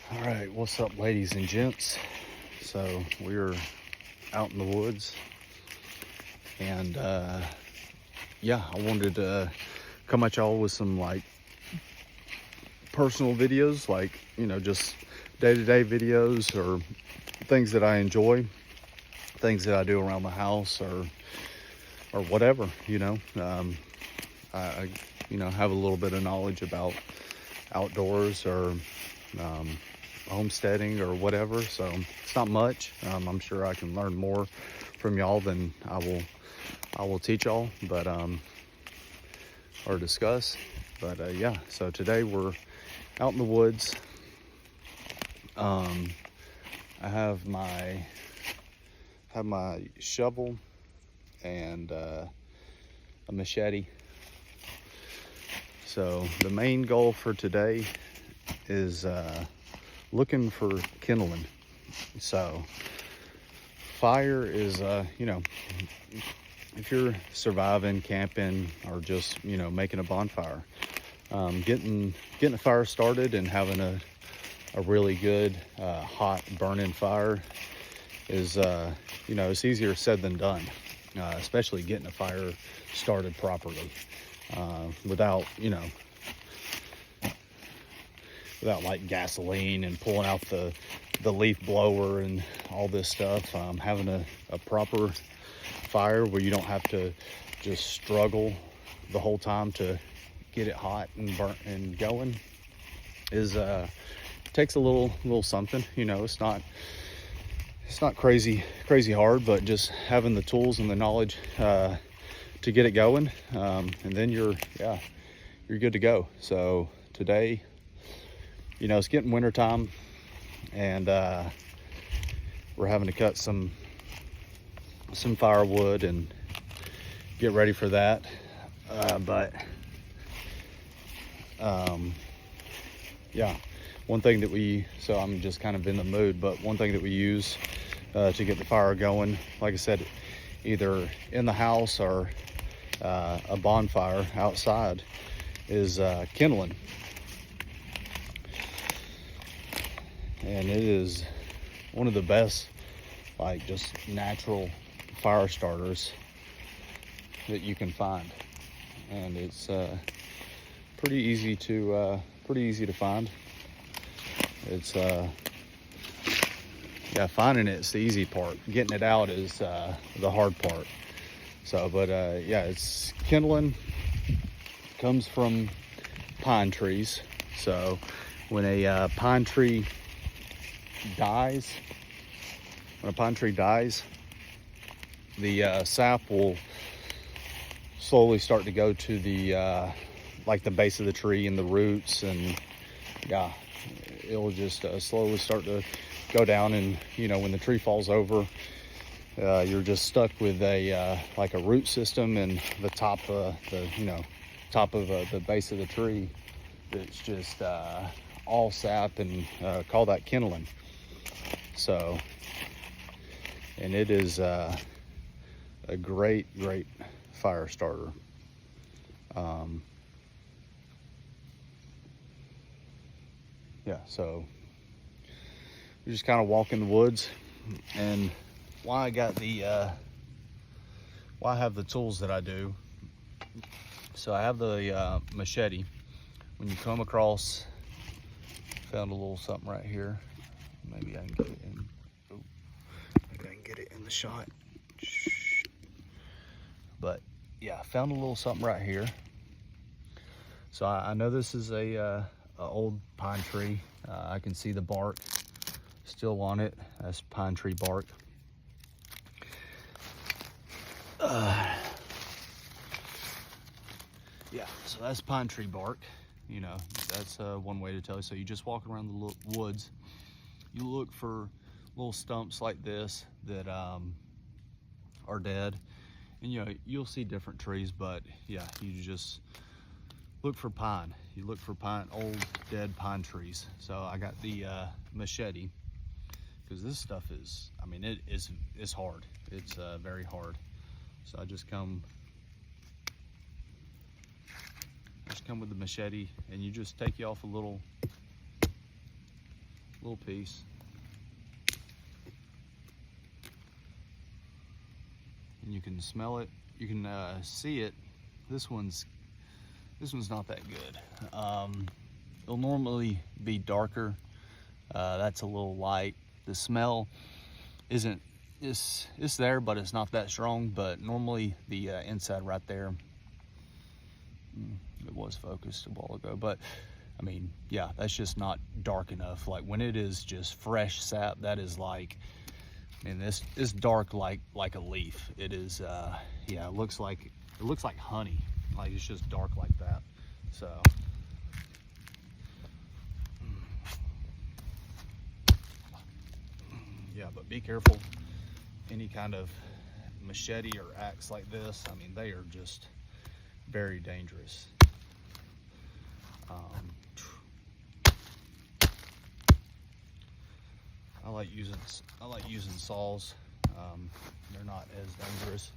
All right, what's up, ladies and gents? So we're out in the woods, and yeah, I wanted to come at y'all with some like personal videos, like just day-to-day videos or things that I enjoy, things that I do around the house or whatever. I have a little bit of knowledge about outdoors or homesteading or whatever, so it's not much. I'm sure I can learn more from y'all than I will teach y'all, but or discuss. But yeah, so today we're out in the woods. I have my shovel and a machete. So the main goal for today is looking for kindling. So fire is if you're surviving, camping, or just making a bonfire, getting a fire started and having a really good hot burning fire is it's easier said than done, especially getting a fire started properly, without like gasoline and pulling out the leaf blower and all this stuff. Having a proper fire where you don't have to just struggle the whole time to get it hot and burnt and going is takes a little something. It's not crazy hard, but just having the tools and the knowledge to get it going, and then you're good to go. So today, it's getting winter time, and we're having to cut some firewood and get ready for that. Yeah, one thing that so I'm just kind of in the mood, but one thing that we use to get the fire going, like I said, either in the house or a bonfire outside, is kindling. And it is one of the best, like, just natural fire starters that you can find, and it's pretty easy to find. It's finding it's the easy part. Getting it out is the hard part. So, but it's kindling. Comes from pine trees. So when a pine tree dies, the sap will slowly start to go to the like the base of the tree and the roots, and it'll just slowly start to go down. And when the tree falls over, you're just stuck with a like a root system and the top of the base of the tree that's just all sap, and call that kindling. So, and it is a great fire starter. So we just kind of walk in the woods, and why I have the tools that I do. So I have the machete. When you come across, found a little something right here. Maybe I can get it in. Oh, maybe I can get it in the shot. But yeah, I found a little something right here. So I know this is a old pine tree. I can see the bark still on it. That's pine tree bark. So that's pine tree bark. That's one way to tell you. So you just walk around the woods, you look for little stumps like this that are dead, and you'll see different trees, but you just look for pine. You look for old dead pine trees. So I got the machete, because this stuff is, it's hard. It's very hard. So I just come with the machete, and you just take you off a little little piece. And you can smell it, you can see it. This one's not that good. It'll normally be darker. That's a little light. The smell isn't, it's there, but it's not that strong. But normally the inside right there, it was focused a while ago, but I mean, yeah, that's just not dark enough. Like when it is just fresh sap, that is like, and this is dark like a leaf. It is, yeah, it looks like honey. Like it's just dark like that. So yeah, but be careful. Any kind of machete or axe like this, I mean, they are just very dangerous. I like using saws. They're not as dangerous.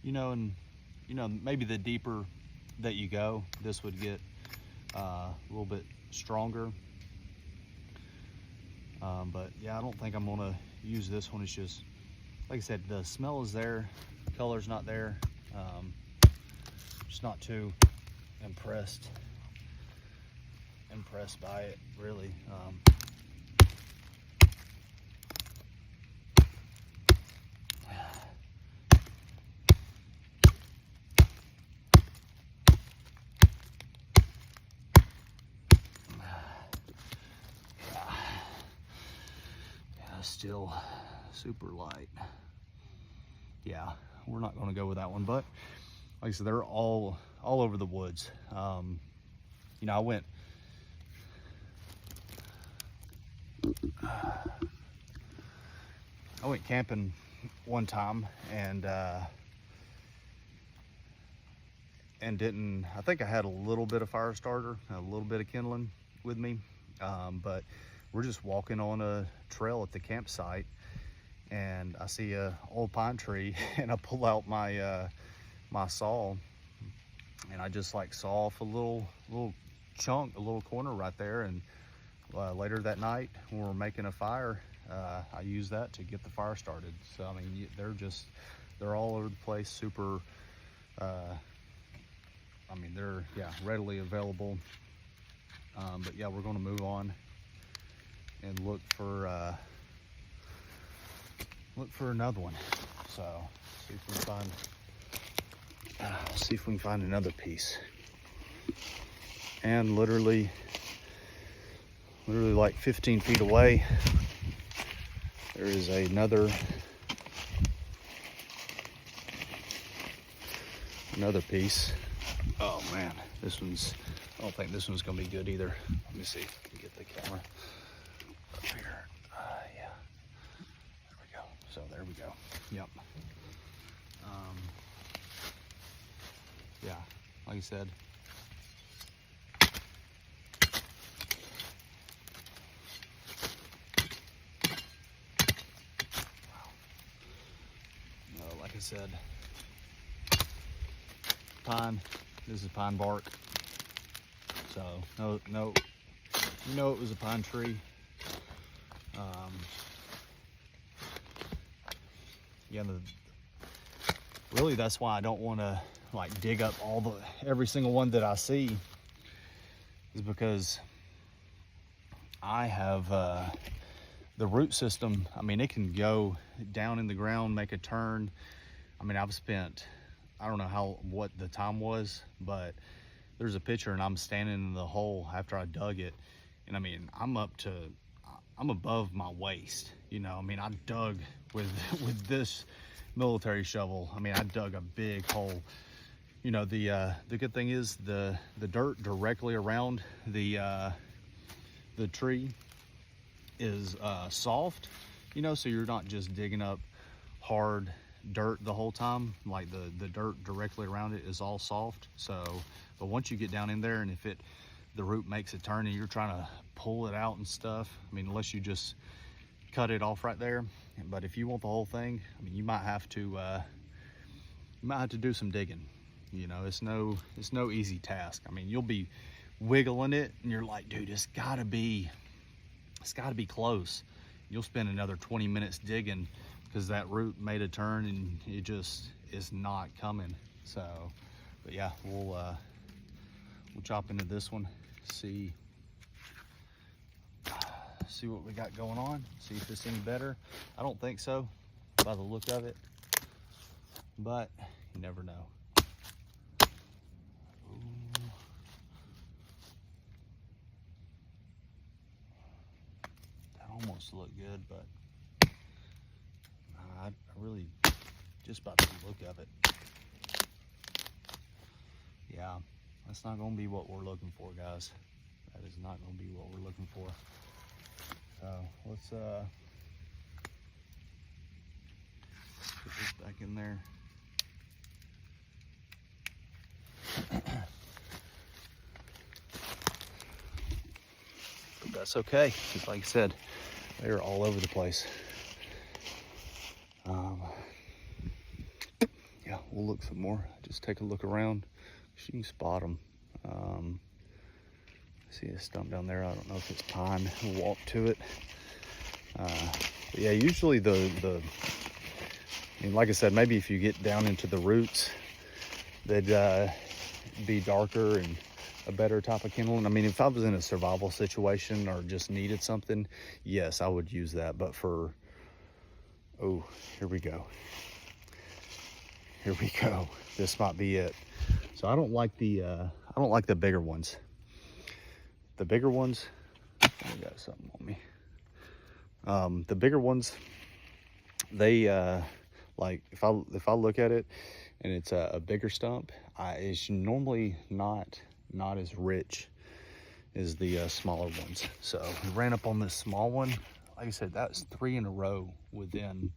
And maybe the deeper that you go, this would get a little bit stronger. But yeah, I don't think I'm gonna use this one. It's just, like I said, the smell is there, color's not there. Just not too impressed by it, really. Still super light. Yeah, we're not going to go with that one, but like I said, they're all over the woods. I went camping one time and didn't, I think I had a little bit of fire starter, a little bit of kindling with me, but we're just walking on a trail at the campsite, and I see a old pine tree, and I pull out my my saw, and I just like saw off a little chunk, a little corner right there. And later that night, when we were making a fire, I used that to get the fire started. So I mean, they're all over the place, super. I mean, they're, yeah, readily available. But yeah, we're going to move on and look for another one. So see if we can find another piece. And literally like 15 feet away, there is another piece. Oh man, I don't think this one's gonna be good either. Let me see if I can get the camera up here. Yeah, there we go. So there we go. Yep. Yeah, like I said, like I said, pine. This is pine bark. So no, it was a pine tree. Yeah, really that's why I don't want to like dig up every single one that I see, is because I have the root system. I mean, it can go down in the ground, make a turn. I mean, I've spent, I don't know what the time was, but there's a picture and I'm standing in the hole after I dug it, and I mean, I'm above my waist. I mean, I dug with this military shovel. I mean, I dug a big hole. The good thing is the dirt directly around the tree is soft, so you're not just digging up hard dirt the whole time. Like the dirt directly around it is all soft. So, but once you get down in there, and if the root makes a turn and you're trying to pull it out and stuff, I mean, unless you just cut it off right there. But if you want the whole thing, I mean, you might have to do some digging. It's no easy task. I mean, you'll be wiggling it, and you're like, dude, it's gotta be close. You'll spend another 20 minutes digging because that root made a turn and it just is not coming. So, but yeah, we'll chop into this one, see what we got going on, see if it's any better. I don't think so by the look of it, but you never know. Almost look good, but I really, just by the look of it, yeah, that's not going to be what we're looking for, guys. That is not going to be what we're looking for. So let's put this back in there. But that's okay, because like I said, they're all over the place. Yeah, we'll look some more. Just take a look around. You can spot them. See a stump down there. I don't know if it's pine. We'll walk to it. But yeah, usually I mean, like I said, maybe if you get down into the roots, they'd be darker and a better type of kindling. I mean, if I was in a survival situation or just needed something, yes, I would use that. But for, oh, here we go. Here we go. This might be it. So I don't like the bigger ones. The bigger ones, I got something on me. The bigger ones, they like if I look at it and it's a bigger stump, it's normally not as rich as the smaller ones. So we ran up on this small one. Like I said, that's 3 in a row within,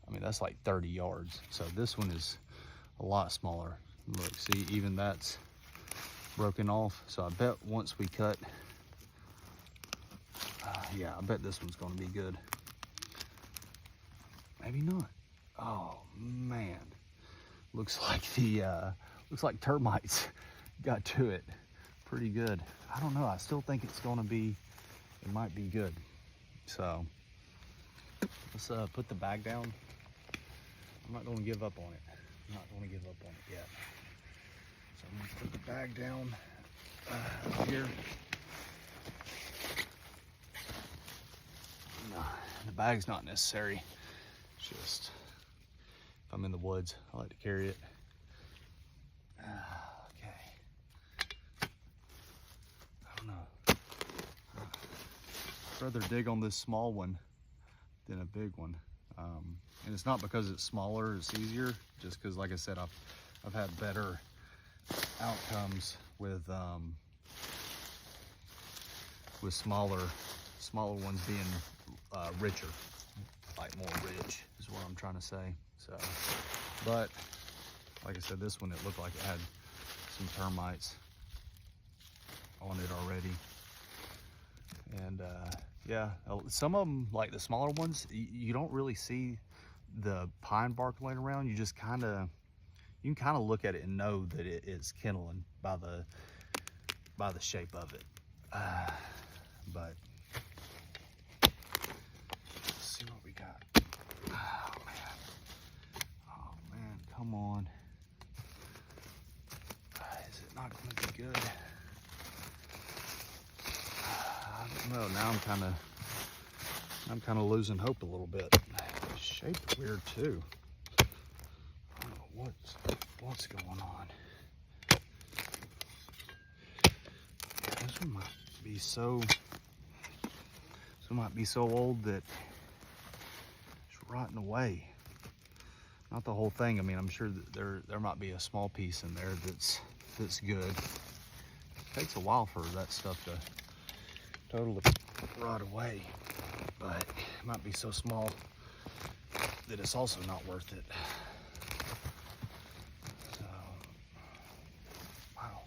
I mean, that's like 30 yards. So this one is a lot smaller. Look, see, even that's broken off. So I bet once we cut, yeah, I bet this one's gonna be good. Maybe not. Oh man, looks like termites got to it pretty good. I don't know, I still think it might be good. So let's put the bag down. I'm not gonna give up on it. I'm not gonna give up on it yet. So I'm gonna put the bag down here. No, the bag's not necessary. It's just if I'm in the woods, I like to carry it. Okay. I don't know. I'd rather dig on this small one than a big one. And it's not because it's smaller, it's easier, just because, like I said, I've had better outcomes with smaller ones being richer, like more rich is what I'm trying to say. So, but like I said, this one, it looked like it had some termites on it already. And yeah, some of them, like the smaller ones, you don't really see the pine bark laying around. You just you can kind of look at it and know that it is kindling by the shape of it. But let's see what we got. Oh man, come on. Is it not going to be good? I don't know. Now I'm kind of losing hope a little bit. It's shaped weird too. I don't know what's going on. This one might be so old that it's rotting away. Not the whole thing. I mean, I'm sure that there might be a small piece in there that's good. It takes a while for that stuff to totally rot away, but it might be so small that it's also not worth it. So, wow.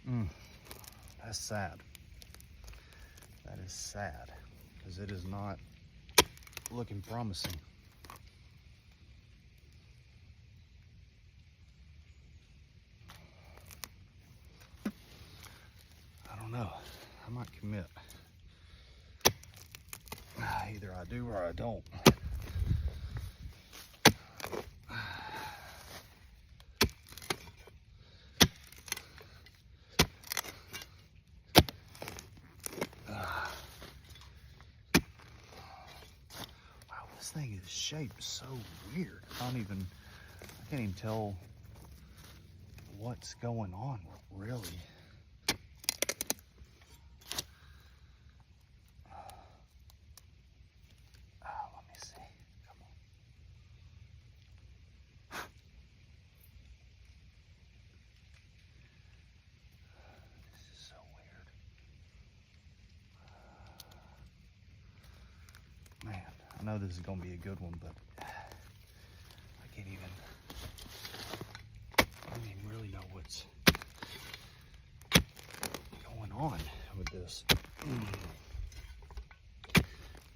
That's sad. That is sad, because it is not looking promising. I don't know. I might commit. Either I do or I don't. Wow, this thing is shaped so weird. I can't even tell what's going on, really. Let me see. Come on. This is so weird. Man, I know this is gonna be a good one, but I can't even really know what's going on with this.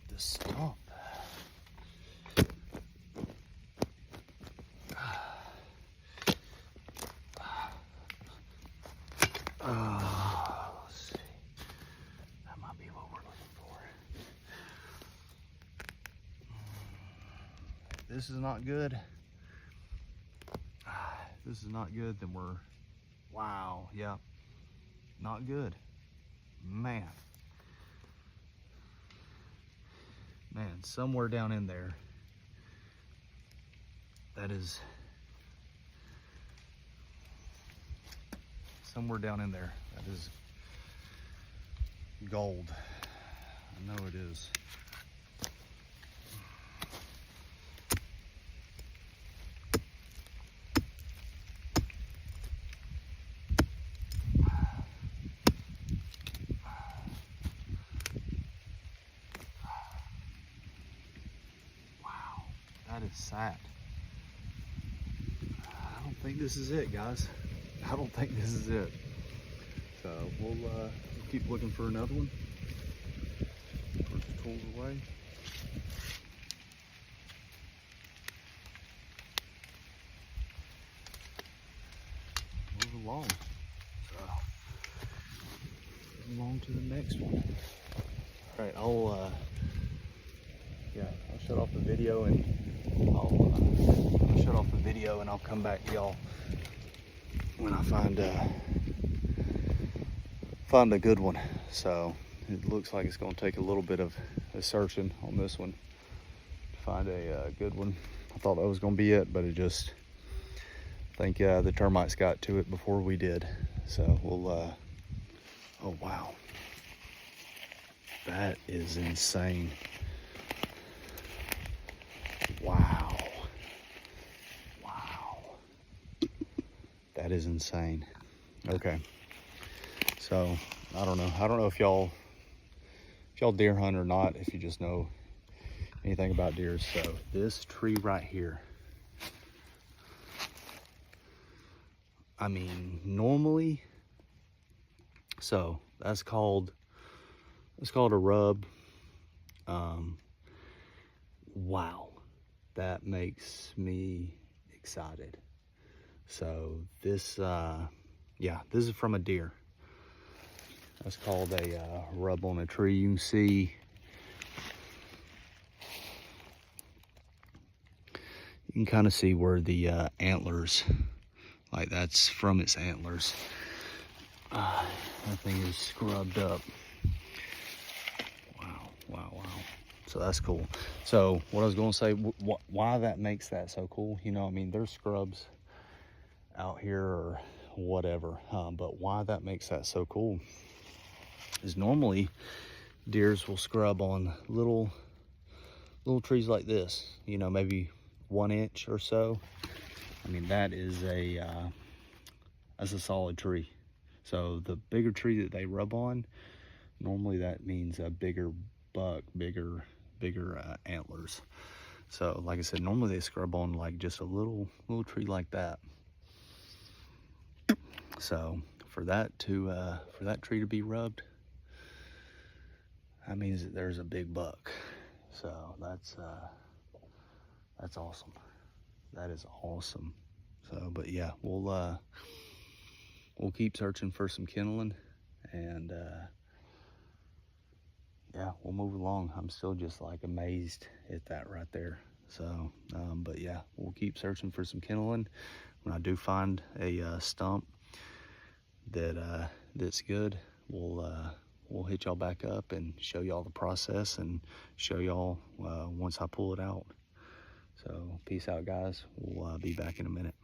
This stump. Let's see. That might be what we're looking for. If this is not good. If this is not good, then we're, wow, yeah, not good. Man, somewhere down in there, that is, somewhere down in there, that is gold. I know it is. That is sad. I don't think this is it, guys. I don't think this is it. So we'll keep looking for another one. Put the tools away. Move along. Move along to the next one. All right, I'll shut off the video and I'll shut off the video and I'll come back to y'all when I find a good one. So it looks like it's going to take a little bit of searching on this one to find a good one. I thought that was going to be it, but it just, I think the termites got to it before we did. So we'll oh wow, that is insane. Wow. Wow. That is insane. Okay. So, I don't know if y'all deer hunt or not, if you just know anything about deer. So, this tree right here, I mean, normally, so that's called a rub. Wow. That makes me excited. So this, yeah, this is from a deer. That's called a rub on a tree. You can see, you can kind of see where the antlers, like that's from its antlers. That thing is scrubbed up. Wow. So that's cool. So what I was going to say, why that makes that so cool, you know, I mean, there's scrubs out here or whatever, but why that makes that so cool is normally deers will scrub on little trees like this, you know, maybe 1 inch or so. I mean, that is that's a solid tree. So the bigger tree that they rub on, normally that means a bigger buck, bigger antlers. So like I said, normally they scrub on like just a little tree like that. So for that tree to be rubbed, that means that there's a big buck. So that's awesome. That is awesome. So, but yeah, we'll keep searching for some kindling, and yeah, we'll move along. I'm still just like amazed at that right there. So, but yeah, we'll keep searching for some kindling. When I do find a stump that's good, we'll hit y'all back up and show y'all the process and show y'all once I pull it out. So peace out, guys. We'll be back in a minute.